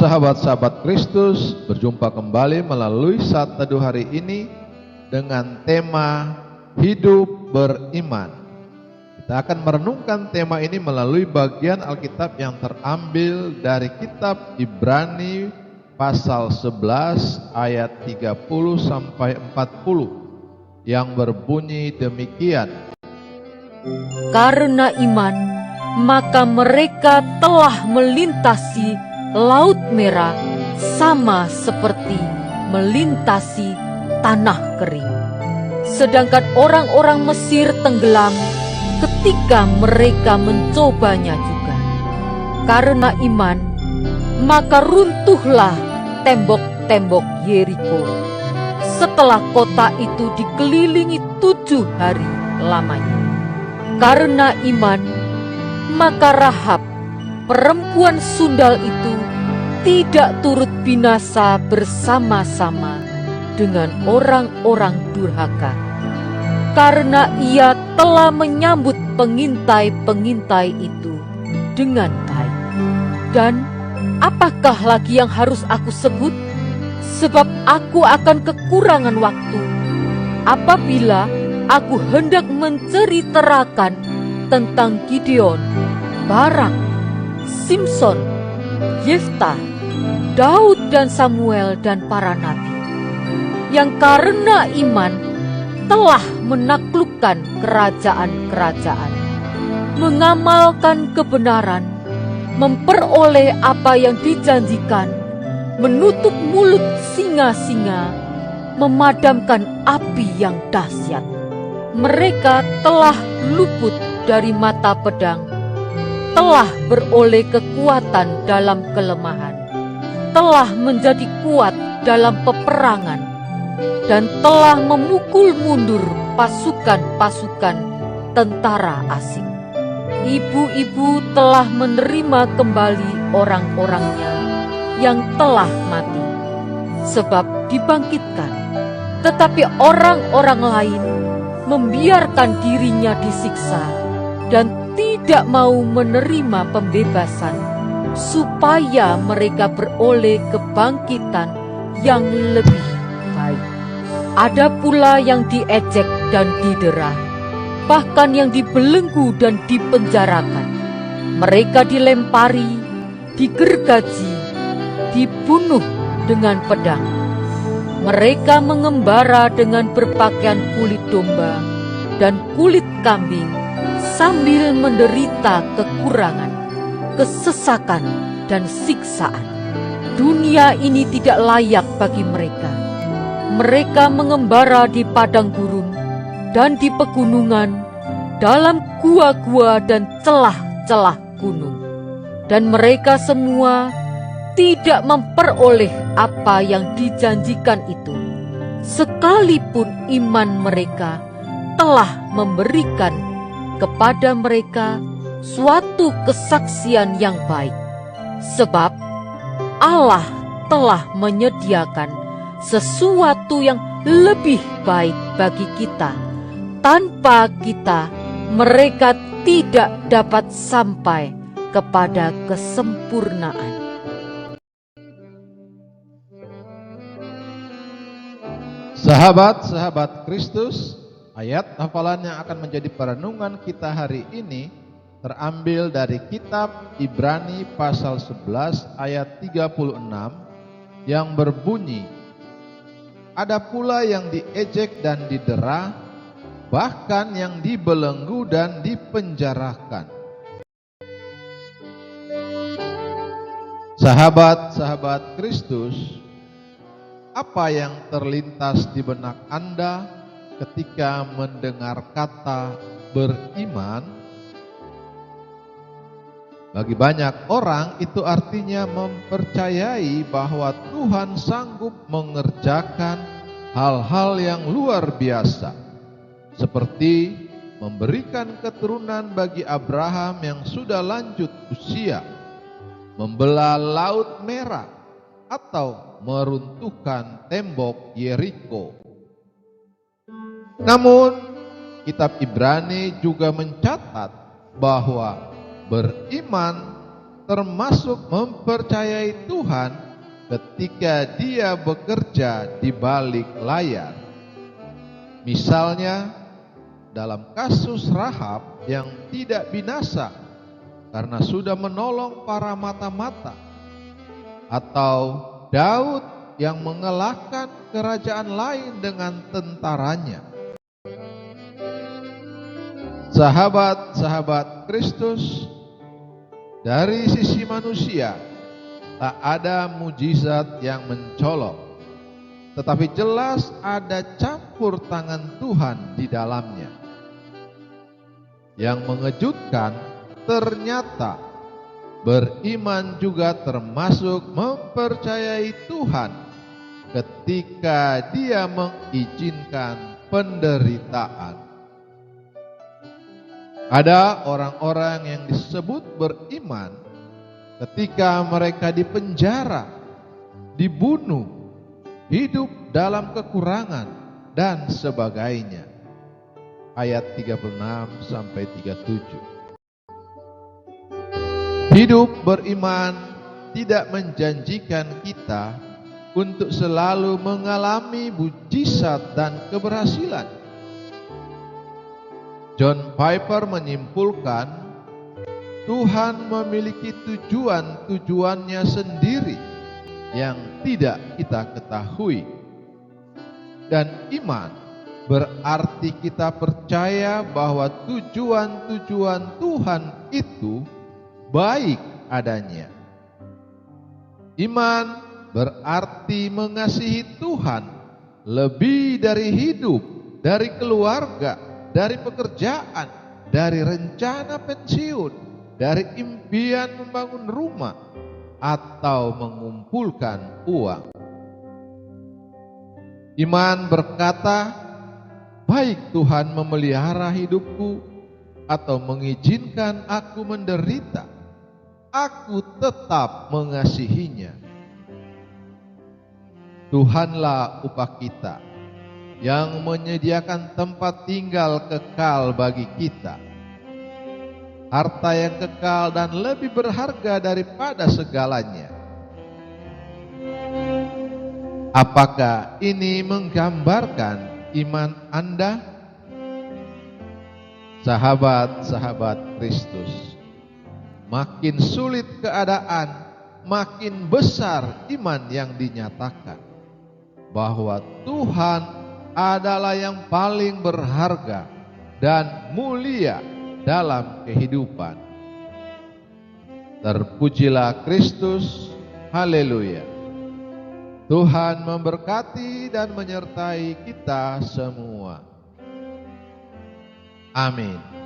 sahabat-sahabat Kristus, berjumpa kembali melalui Saat Teduh hari ini dengan tema Hidup Beriman. Kita akan merenungkan tema ini melalui bagian Alkitab yang terambil dari kitab Ibrani pasal 11 ayat 30 sampai 40 yang berbunyi demikian. Karena iman, maka mereka telah melintasi Laut Merah sama seperti melintasi tanah kering. Sedangkan orang-orang Mesir tenggelam ketika mereka mencobanya juga. Karena iman, maka runtuhlah tembok-tembok Yeriko setelah kota itu dikelilingi 7 hari lamanya. Karena iman, maka Rahab, perempuan sundal itu, tidak turut binasa bersama-sama dengan orang-orang durhaka, karena ia telah menyambut pengintai-pengintai itu dengan baik. Dan apakah lagi yang harus aku sebut? Sebab aku akan kekurangan waktu apabila aku hendak menceritakan tentang Gideon, Barak, Simson, Yefta, Daud dan Samuel dan para nabi, yang karena iman telah menaklukkan kerajaan-kerajaan, mengamalkan kebenaran, memperoleh apa yang dijanjikan, menutup mulut singa-singa, memadamkan api yang dahsyat. Mereka telah luput dari mata pedang, telah beroleh kekuatan dalam kelemahan, telah menjadi kuat dalam peperangan, dan telah memukul mundur pasukan-pasukan tentara asing. Ibu-ibu telah menerima kembali orang-orangnya yang telah mati, sebab dibangkitkan. Tetapi orang-orang lain membiarkan dirinya disiksa dan tidak mau menerima pembebasan, supaya mereka beroleh kebangkitan yang lebih baik. Ada pula yang diejek dan didera, bahkan yang dibelenggu dan dipenjarakan. Mereka dilempari, digergaji, dibunuh dengan pedang. Mereka mengembara dengan berpakaian kulit domba dan kulit kambing, sambil menderita kekurangan, kesesakan, dan siksaan. Dunia ini tidak layak bagi mereka. Mereka mengembara di padang gurun dan di pegunungan, dalam gua-gua dan celah-celah gunung. Dan mereka semua tidak memperoleh apa yang dijanjikan itu, sekalipun iman mereka telah memberikan kepada mereka suatu kesaksian yang baik. Sebab Allah telah menyediakan sesuatu yang lebih baik bagi kita. Tanpa kita, mereka tidak dapat sampai kepada kesempurnaan. Sahabat-sahabat Kristus, ayat hafalan yang akan menjadi perenungan kita hari ini terambil dari kitab Ibrani pasal 11 ayat 36 yang berbunyi, ada pula yang diejek dan didera, bahkan yang dibelenggu dan dipenjarakan. Sahabat-sahabat Kristus, apa yang terlintas di benak Anda ketika mendengar kata beriman? Bagi banyak orang itu artinya mempercayai bahwa Tuhan sanggup mengerjakan hal-hal yang luar biasa, seperti memberikan keturunan bagi Abraham yang sudah lanjut usia, membelah Laut Merah, atau meruntuhkan tembok Yeriko. Namun, kitab Ibrani juga mencatat bahwa beriman termasuk mempercayai Tuhan ketika dia bekerja di balik layar. Misalnya, dalam kasus Rahab yang tidak binasa karena sudah menolong para mata-mata, atau Daud yang mengalahkan kerajaan lain dengan tentaranya. Sahabat-sahabat Kristus, dari sisi manusia tak ada mujizat yang mencolok, tetapi jelas ada campur tangan Tuhan di dalamnya. Yang mengejutkan, ternyata beriman juga termasuk mempercayai Tuhan ketika dia mengizinkan penderitaan. Ada orang-orang yang disebut beriman ketika mereka dipenjara, dibunuh, hidup dalam kekurangan, dan sebagainya. Ayat 36 sampai 37. Hidup beriman tidak menjanjikan kita untuk selalu mengalami mujizat dan keberhasilan. John Piper menyimpulkan, Tuhan memiliki tujuan-tujuannya sendiri yang tidak kita ketahui. Dan iman berarti kita percaya bahwa tujuan-tujuan Tuhan itu baik adanya. Iman berarti mengasihi Tuhan lebih dari hidup, dari keluarga, dari pekerjaan, dari rencana pensiun, dari impian membangun rumah, atau mengumpulkan uang. Iman berkata, baik Tuhan memelihara hidupku atau mengizinkan aku menderita, aku tetap mengasihinya. Tuhanlah upah kita, yang menyediakan tempat tinggal kekal bagi kita, harta yang kekal dan lebih berharga daripada segalanya. Apakah ini menggambarkan iman Anda? Sahabat-sahabat Kristus, makin sulit keadaan, makin besar iman yang dinyatakan bahwa Tuhan adalah yang paling berharga dan mulia dalam kehidupan. Terpujilah Kristus, haleluya. Tuhan memberkati dan menyertai kita semua. Amin.